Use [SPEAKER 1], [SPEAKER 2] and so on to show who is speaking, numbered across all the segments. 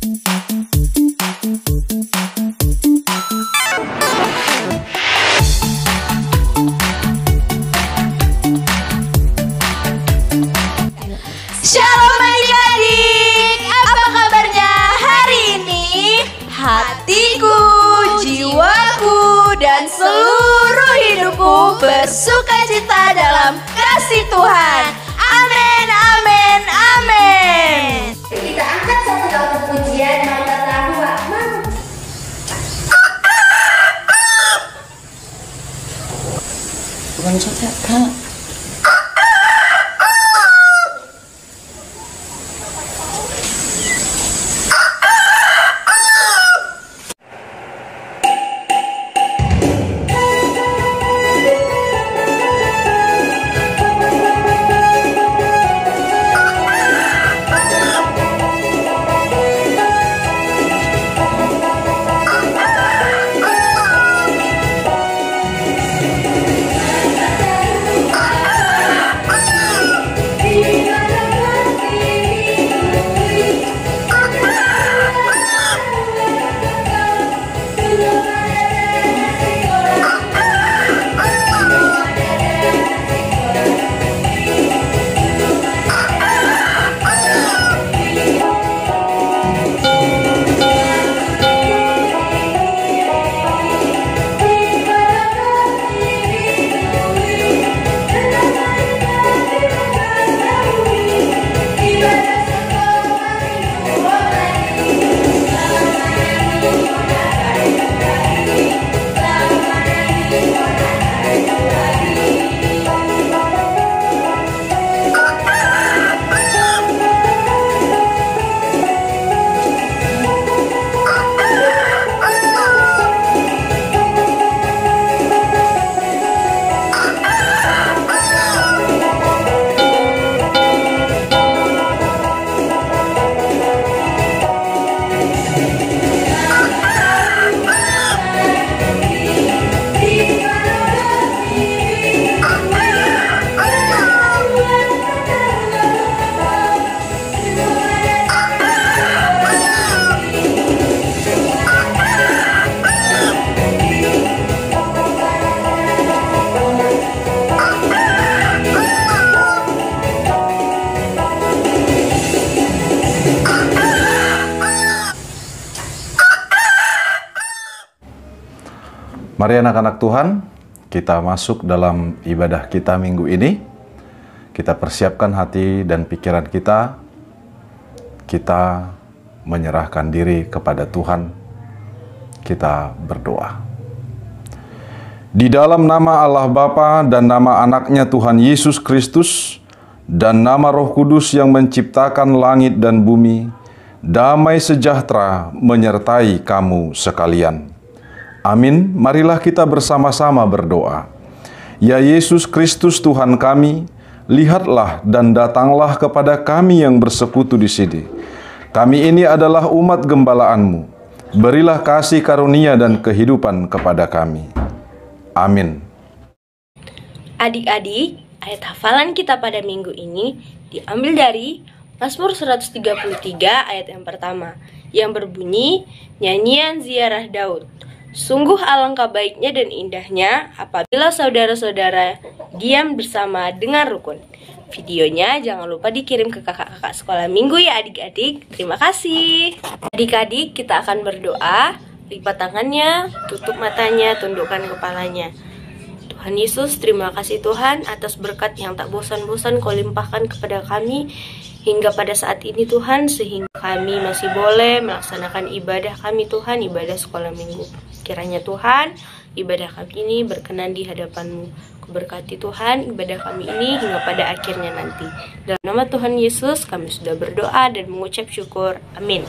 [SPEAKER 1] Shalom adik-adik, apa kabarnya hari ini? Hatiku, jiwaku, dan seluruh hidupku bersukacita dalam kasih Tuhan. Amin, amin, amin.
[SPEAKER 2] Kita angkat satu lagu pujian, mata tahu
[SPEAKER 3] Bukan saja, Kak.
[SPEAKER 4] Mari anak-anak Tuhan, kita masuk dalam ibadah kita minggu ini. Kita persiapkan hati dan pikiran kita. Kita menyerahkan diri kepada Tuhan. Kita berdoa. Di dalam nama Allah Bapa dan nama anaknya Tuhan Yesus Kristus dan nama Roh Kudus yang menciptakan langit dan bumi, damai sejahtera menyertai kamu sekalian. Amin. Marilah kita bersama-sama berdoa. Ya Yesus Kristus Tuhan kami, lihatlah dan datanglah kepada kami yang bersekutu di sini. Kami ini adalah umat gembala-Mu. Berilah kasih karunia dan kehidupan kepada kami. Amin.
[SPEAKER 5] Adik-adik, ayat hafalan kita pada minggu ini diambil dari Mazmur 133 ayat yang pertama, yang berbunyi, nyanyian ziarah Daud. Sungguh alangkah baiknya dan indahnya apabila saudara-saudara diam bersama dengan rukun. Videonya jangan lupa dikirim ke kakak-kakak sekolah minggu ya adik-adik. Terima kasih. Adik-adik, kita akan berdoa. Lipat tangannya, tutup matanya, tundukkan kepalanya. Tuhan Yesus, terima kasih Tuhan atas berkat yang tak bosan-bosan Kau limpahkan kepada kami hingga pada saat ini Tuhan, sehingga kami masih boleh melaksanakan ibadah kami Tuhan, ibadah sekolah minggu. Kiranya Tuhan, ibadah kami ini berkenan di hadapan-Mu. Kuberkati Tuhan ibadah kami ini hingga pada akhirnya nanti. Dalam nama Tuhan Yesus kami sudah berdoa dan mengucap syukur. Amin.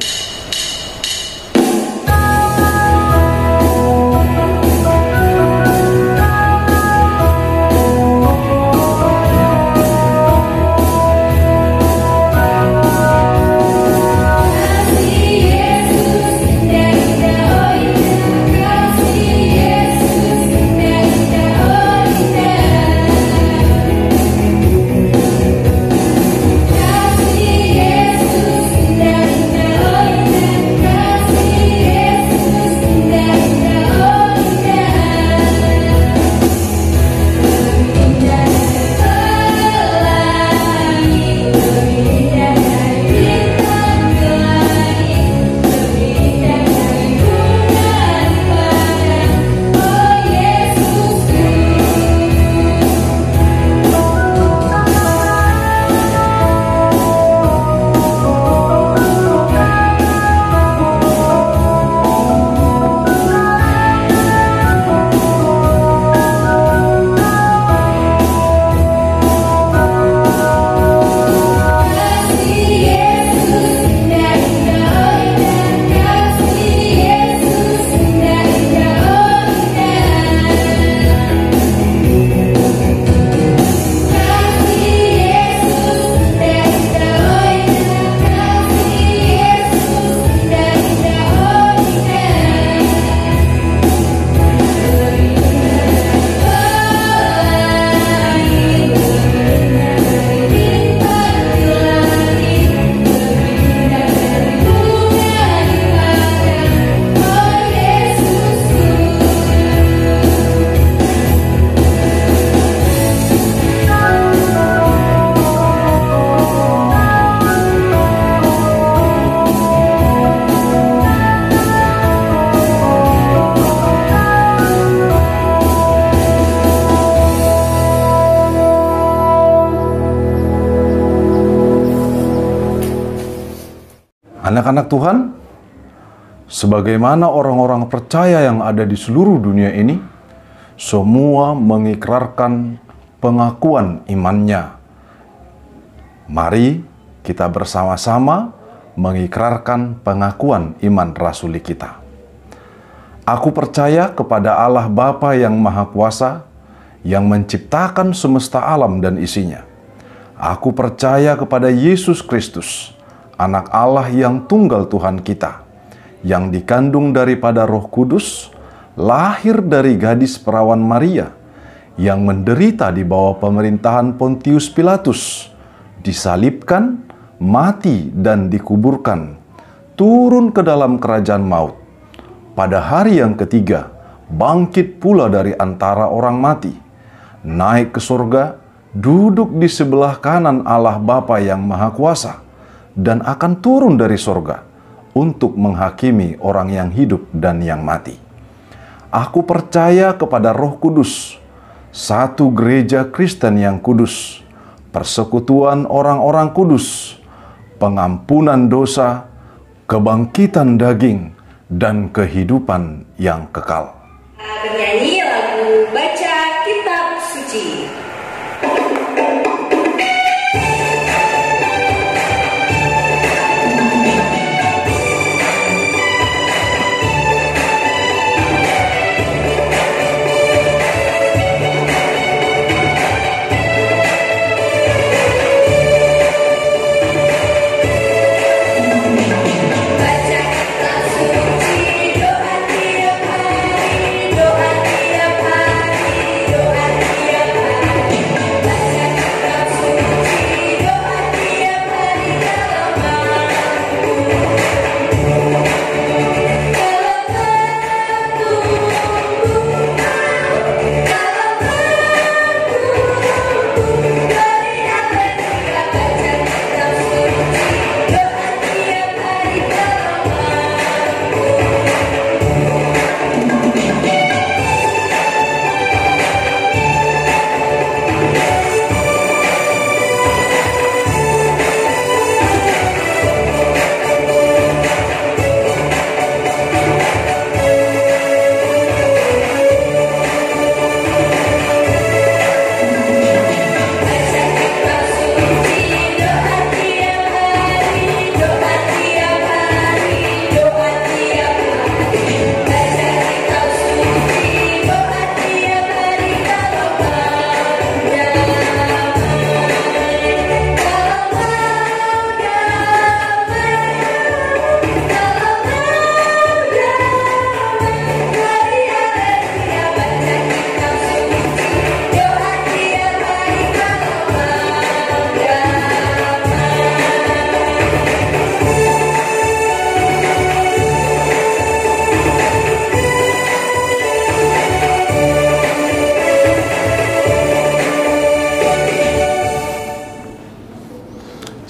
[SPEAKER 4] Anak-anak Tuhan, sebagaimana orang-orang percaya yang ada di seluruh dunia ini, semua mengikrarkan pengakuan imannya. Mari kita bersama-sama mengikrarkan pengakuan iman rasuli kita. Aku percaya kepada Allah Bapa yang Maha Kuasa, yang menciptakan semesta alam dan isinya. Aku percaya kepada Yesus Kristus, Anak Allah yang tunggal Tuhan kita, yang dikandung daripada Roh Kudus, lahir dari gadis perawan Maria, yang menderita di bawah pemerintahan Pontius Pilatus, disalibkan, mati dan dikuburkan, turun ke dalam kerajaan maut. Pada hari yang ketiga, bangkit pula dari antara orang mati, naik ke surga, duduk di sebelah kanan Allah Bapa yang Maha Kuasa, dan akan turun dari surga untuk menghakimi orang yang hidup dan yang mati. Aku percaya kepada Roh Kudus, satu gereja Kristen yang kudus, persekutuan orang-orang kudus, pengampunan dosa, kebangkitan daging, dan kehidupan yang kekal.
[SPEAKER 5] Bernyanyi lagu Baca Kitab Suci.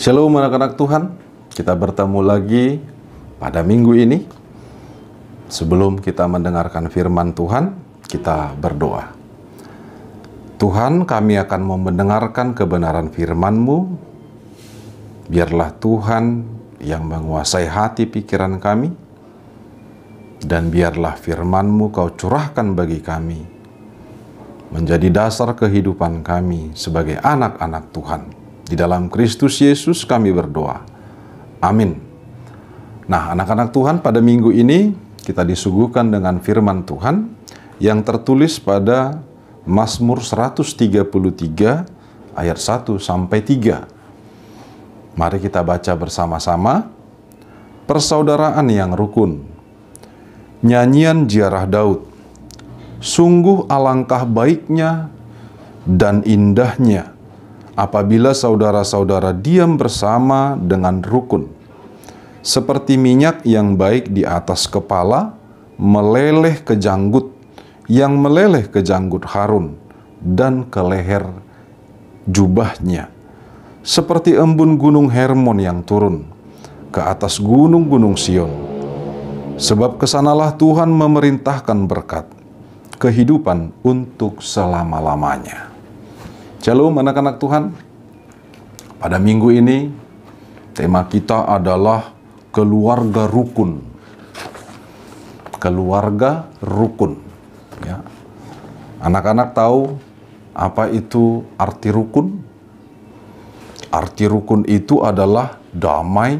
[SPEAKER 4] Shalom anak-anak Tuhan, kita bertemu lagi pada minggu ini. Sebelum kita mendengarkan firman Tuhan, kita berdoa. Tuhan, kami akan mau mendengarkan kebenaran firman-Mu. Biarlah Tuhan yang menguasai hati pikiran kami, dan biarlah firman-Mu Kau curahkan bagi kami, menjadi dasar kehidupan kami sebagai anak-anak Tuhan. Di dalam Kristus Yesus kami berdoa. Amin. Nah, anak-anak Tuhan, pada minggu ini kita disuguhkan dengan firman Tuhan yang tertulis pada Mazmur 133 ayat 1 sampai 3. Mari kita baca bersama-sama. Persaudaraan yang rukun. Nyanyian ziarah Daud. Sungguh alangkah baiknya dan indahnya apabila saudara-saudara diam bersama dengan rukun, seperti minyak yang baik di atas kepala, meleleh ke janggut, yang meleleh ke janggut Harun, dan ke leher jubahnya, seperti embun gunung Hermon yang turun ke atas gunung-gunung Sion. Sebab kesanalah Tuhan memerintahkan berkat, kehidupan untuk selama-lamanya. Shalom anak-anak Tuhan. Pada minggu ini tema kita adalah keluarga rukun. Keluarga rukun. Ya. Anak-anak tahu apa itu arti rukun? Arti rukun itu adalah damai,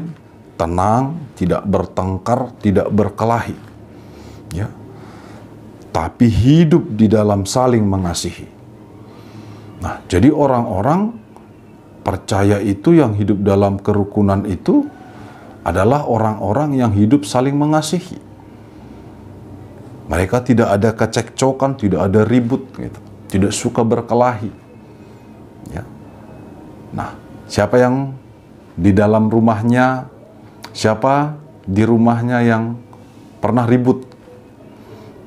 [SPEAKER 4] tenang, tidak bertengkar, tidak berkelahi. Ya. Tapi hidup di dalam saling mengasihi. Nah, jadi orang-orang percaya itu yang hidup dalam kerukunan itu adalah orang-orang yang hidup saling mengasihi. Mereka tidak ada kecekcokan, tidak ada ribut, gitu. Tidak suka berkelahi. Ya. Nah, siapa yang di dalam rumahnya, siapa di rumahnya yang pernah ribut,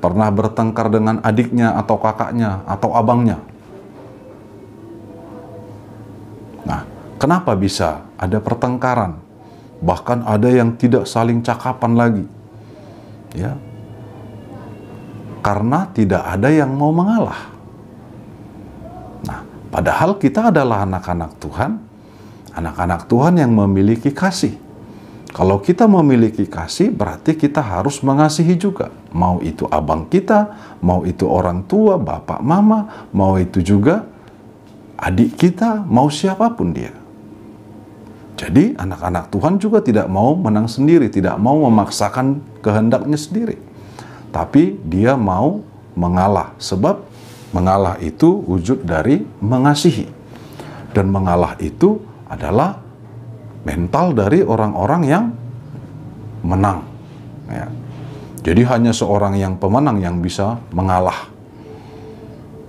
[SPEAKER 4] pernah bertengkar dengan adiknya atau kakaknya atau abangnya? Nah, kenapa bisa ada pertengkaran? Bahkan ada yang tidak saling cakapan lagi. Ya. Karena tidak ada yang mau mengalah. Nah, padahal kita adalah anak-anak Tuhan. Anak-anak Tuhan yang memiliki kasih. Kalau kita memiliki kasih, berarti kita harus mengasihi juga. Mau itu abang kita, mau itu orang tua, bapak, mama, mau itu juga adik kita, mau siapapun dia. Jadi anak-anak Tuhan juga tidak mau menang sendiri, tidak mau memaksakan kehendaknya sendiri. Tapi dia mau mengalah, sebab mengalah itu wujud dari mengasihi. Dan mengalah itu adalah mental dari orang-orang yang menang. Ya. Jadi hanya seorang yang pemenang yang bisa mengalah.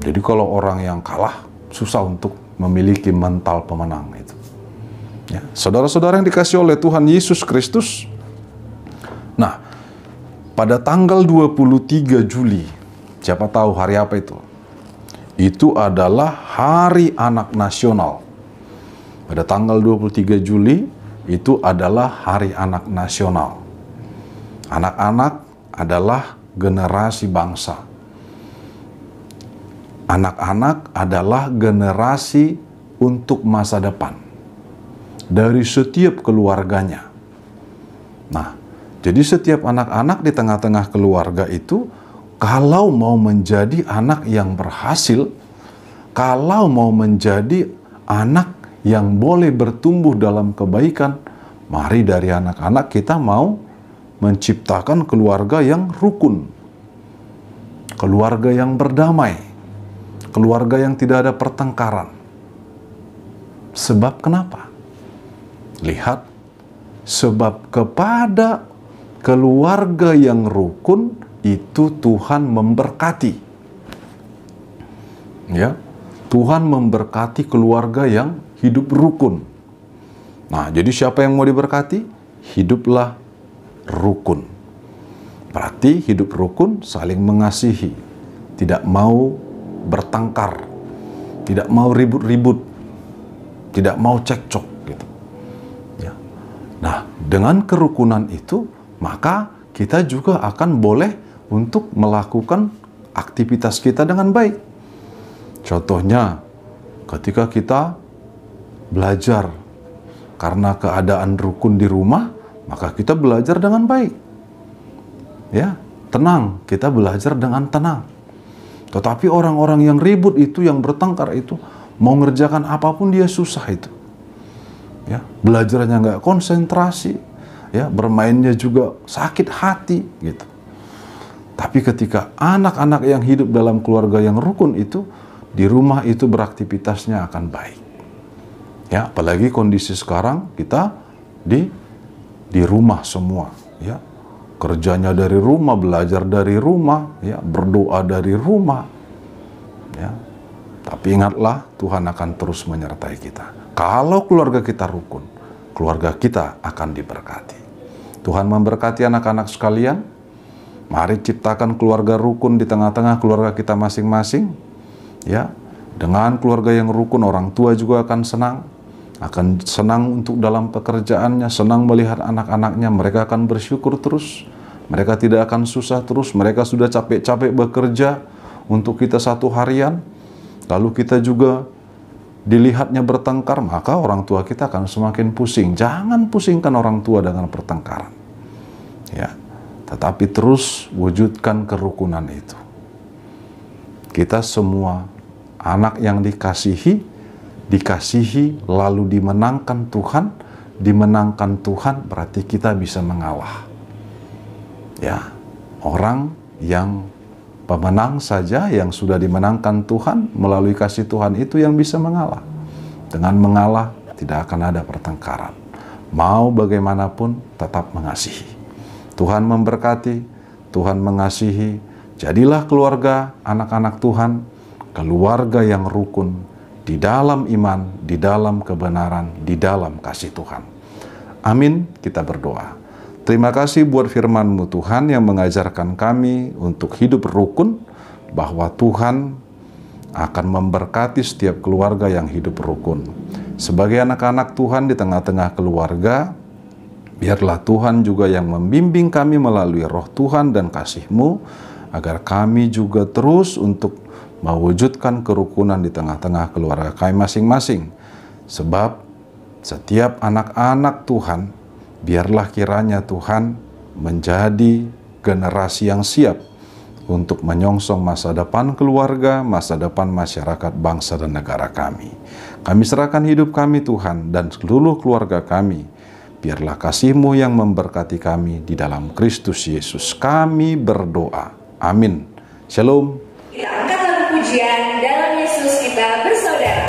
[SPEAKER 4] Jadi kalau orang yang kalah, susah untuk memiliki mental pemenang itu. Ya. Saudara-saudara yang dikasihi oleh Tuhan Yesus Kristus, nah, pada tanggal 23 Juli, siapa tahu hari apa itu? Itu adalah Hari Anak Nasional. Pada tanggal 23 Juli, itu adalah Hari Anak Nasional. Anak-anak adalah generasi bangsa. Anak-anak adalah generasi untuk masa depan dari setiap keluarganya. Nah, jadi setiap anak-anak di tengah-tengah keluarga itu, kalau mau menjadi anak yang berhasil, kalau mau menjadi anak yang boleh bertumbuh dalam kebaikan, mari dari anak-anak kita mau menciptakan keluarga yang rukun, keluarga yang berdamai, keluarga yang tidak ada pertengkaran. Sebab kenapa? Lihat, sebab kepada keluarga yang rukun itu Tuhan memberkati. Ya, Tuhan memberkati keluarga yang hidup rukun. Nah, jadi siapa yang mau diberkati? Hiduplah rukun. Berarti hidup rukun saling mengasihi, tidak mau bertengkar, tidak mau ribut-ribut, tidak mau cekcok gitu. Ya. Nah, dengan kerukunan itu, maka kita juga akan boleh untuk melakukan aktivitas kita dengan baik. Contohnya, ketika kita belajar karena keadaan rukun di rumah, maka kita belajar dengan baik. Ya, tenang, kita belajar dengan tenang. Tetapi orang-orang yang ribut itu, yang bertengkar itu, mau ngerjakan apapun dia susah itu. Ya, belajarnya nggak konsentrasi, ya, bermainnya juga sakit hati gitu. Tapi ketika anak-anak yang hidup dalam keluarga yang rukun itu, di rumah itu beraktivitasnya akan baik. Ya, apalagi kondisi sekarang kita di rumah semua, ya. Kerjanya dari rumah, belajar dari rumah, ya, berdoa dari rumah. Ya. Tapi ingatlah, Tuhan akan terus menyertai kita. Kalau keluarga kita rukun, keluarga kita akan diberkati. Tuhan memberkati anak-anak sekalian. Mari ciptakan keluarga rukun di tengah-tengah keluarga kita masing-masing. Ya, dengan keluarga yang rukun, orang tua juga akan senang untuk dalam pekerjaannya, senang melihat anak-anaknya, mereka akan bersyukur terus, mereka tidak akan susah terus, mereka sudah capek-capek bekerja untuk kita satu harian, lalu kita juga dilihatnya bertengkar, maka orang tua kita akan semakin pusing. Jangan pusingkan orang tua dengan pertengkaran. Ya, tetapi terus wujudkan kerukunan itu. Kita semua anak yang dikasihi lalu dimenangkan Tuhan berarti kita bisa mengalah. Ya, orang yang pemenang saja yang sudah dimenangkan Tuhan melalui kasih Tuhan itu yang bisa mengalah. Dengan mengalah tidak akan ada pertengkaran. Mau bagaimanapun tetap mengasihi. Tuhan memberkati, Tuhan mengasihi. Jadilah keluarga anak-anak Tuhan, keluarga yang rukun di dalam iman, di dalam kebenaran, di dalam kasih Tuhan. Amin, kita berdoa. Terima kasih buat firman-Mu Tuhan yang mengajarkan kami untuk hidup rukun, bahwa Tuhan akan memberkati setiap keluarga yang hidup rukun. Sebagai anak-anak Tuhan di tengah-tengah keluarga, biarlah Tuhan juga yang membimbing kami melalui roh Tuhan dan kasih-Mu, agar kami juga terus untuk mewujudkan kerukunan di tengah-tengah keluarga kami masing-masing. Sebab setiap anak-anak Tuhan, biarlah kiranya Tuhan menjadi generasi yang siap untuk menyongsong masa depan keluarga, masa depan masyarakat, bangsa, dan negara kami. Kami serahkan hidup kami Tuhan dan seluruh keluarga kami. Biarlah kasih-Mu yang memberkati kami di dalam Kristus Yesus. Kami berdoa. Amin. Shalom.
[SPEAKER 1] Kita angkat lagu pujian, dalam Yesus kita bersaudara.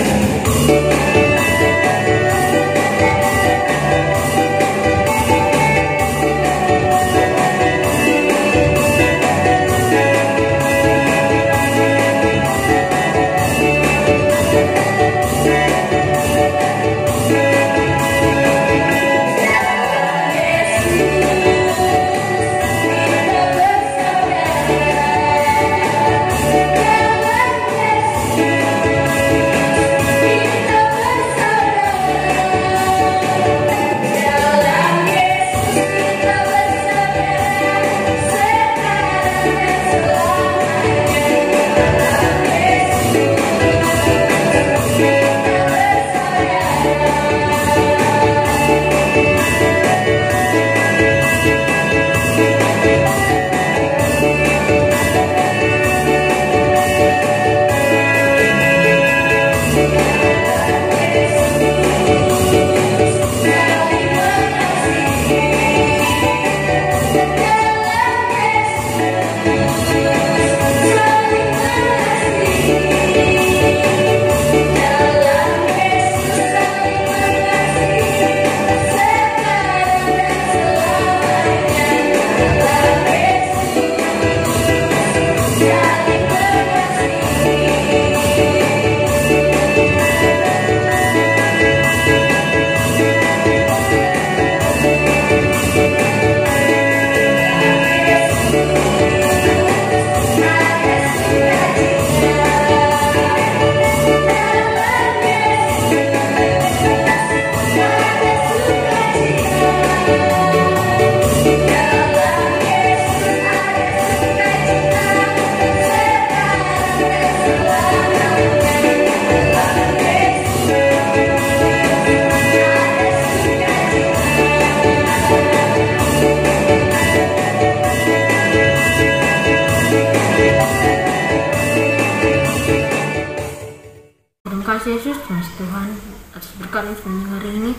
[SPEAKER 3] Yesus, Mas Tuhan, atas berkat sepanjang hari ini,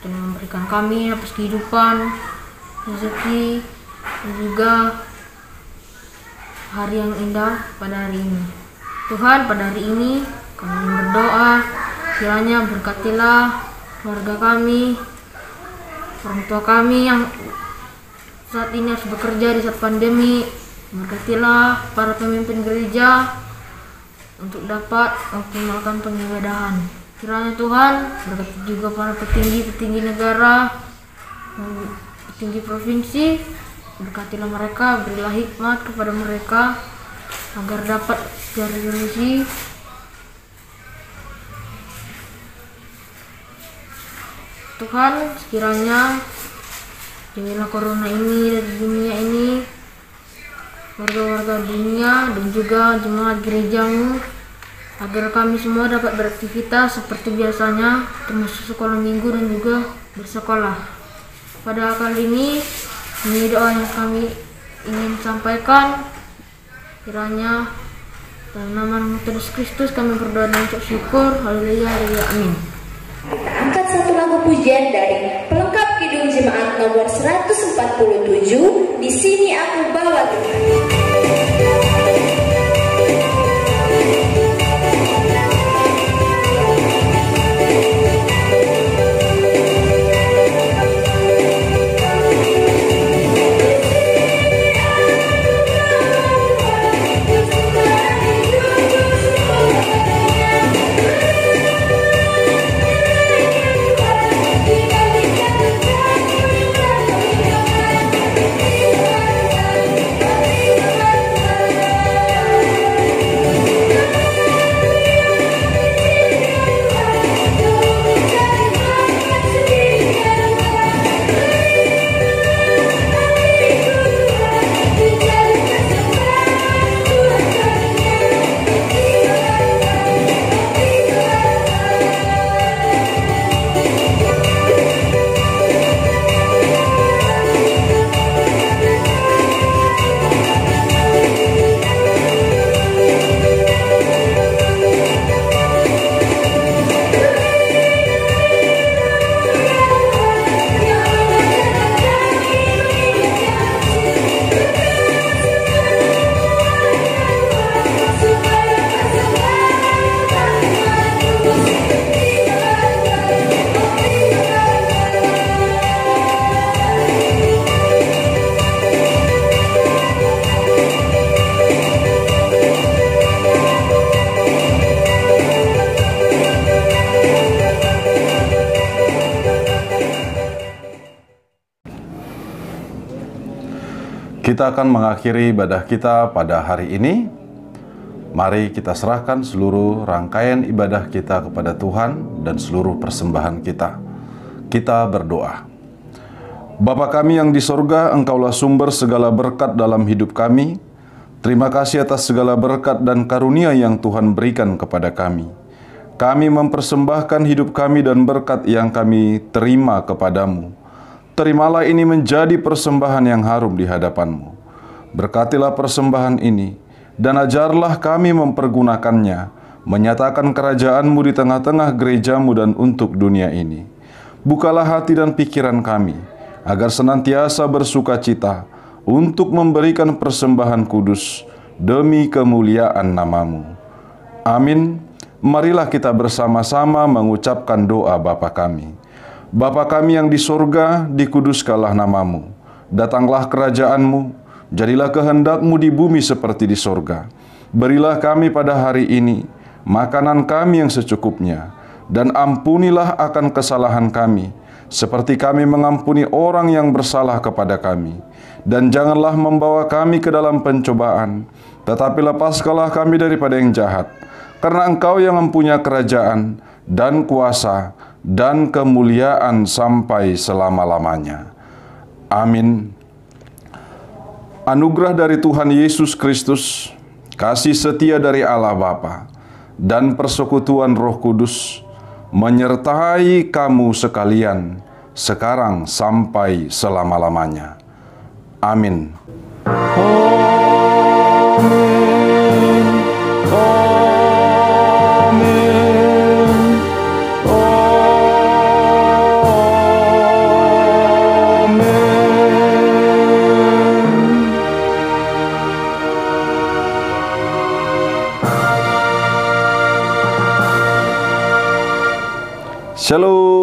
[SPEAKER 3] Tuhan memberikan kami atas kehidupan, rezeki, dan juga hari yang indah pada hari ini. Tuhan, pada hari ini kami berdoa, kiranya berkatilah keluarga kami, orang tua kami yang saat ini harus bekerja di saat pandemi. Berkatilah para pemimpin gereja untuk dapat mengoptimalkan pengibadahan. Kiranya Tuhan berkati juga para petinggi negara, petinggi provinsi. Berkatilah mereka, berilah hikmat kepada mereka agar dapat cari solusi. Tuhan, sekiranya jauhilah corona ini dari dunia ini, warga-warga dunia dan juga jemaat gerejamu. agar kami semua dapat beraktivitas seperti biasanya, termasuk sekolah minggu dan juga bersekolah. Pada kali ini doa yang kami ingin sampaikan, kiranya dalam nama Tuhan Yesus Kristus kami berdoa dan ucap syukur. Haleluya, haleluya, amin.
[SPEAKER 1] Angkat satu lagu pujian dari pelengkap Kidung Jemaat nomor 147, Di Sini Aku Bawa Tuhan.
[SPEAKER 4] Kita akan mengakhiri ibadah kita pada hari ini. Mari kita serahkan seluruh rangkaian ibadah kita kepada Tuhan dan seluruh persembahan kita. Kita berdoa. Bapa kami yang di sorga, Engkaulah sumber segala berkat dalam hidup kami. Terima kasih atas segala berkat dan karunia yang Tuhan berikan kepada kami. Kami mempersembahkan hidup kami dan berkat yang kami terima kepadamu. Terimalah ini menjadi persembahan yang harum di hadapan-Mu. Berkatilah persembahan ini, dan ajarlah kami mempergunakannya, menyatakan kerajaan-Mu di tengah-tengah gereja-Mu dan untuk dunia ini. Bukalah hati dan pikiran kami, agar senantiasa bersuka cita untuk memberikan persembahan kudus demi kemuliaan nama-Mu. Amin. Marilah kita bersama-sama mengucapkan doa Bapa kami. Bapa kami yang di sorga, dikuduskanlah nama-Mu. Datanglah kerajaan-Mu, jadilah kehendak-Mu di bumi seperti di sorga. Berilah kami pada hari ini makanan kami yang secukupnya, dan ampunilah akan kesalahan kami, seperti kami mengampuni orang yang bersalah kepada kami. Dan janganlah membawa kami ke dalam pencobaan, tetapi lepaskanlah kami daripada yang jahat. Karena Engkau yang mempunyai kerajaan dan kuasa dan kemuliaan sampai selama-lamanya. Amin. Anugerah dari Tuhan Yesus Kristus, kasih setia dari Allah Bapa, dan persekutuan Roh Kudus menyertai kamu sekalian, sekarang sampai selama-lamanya. Amin. Shalom.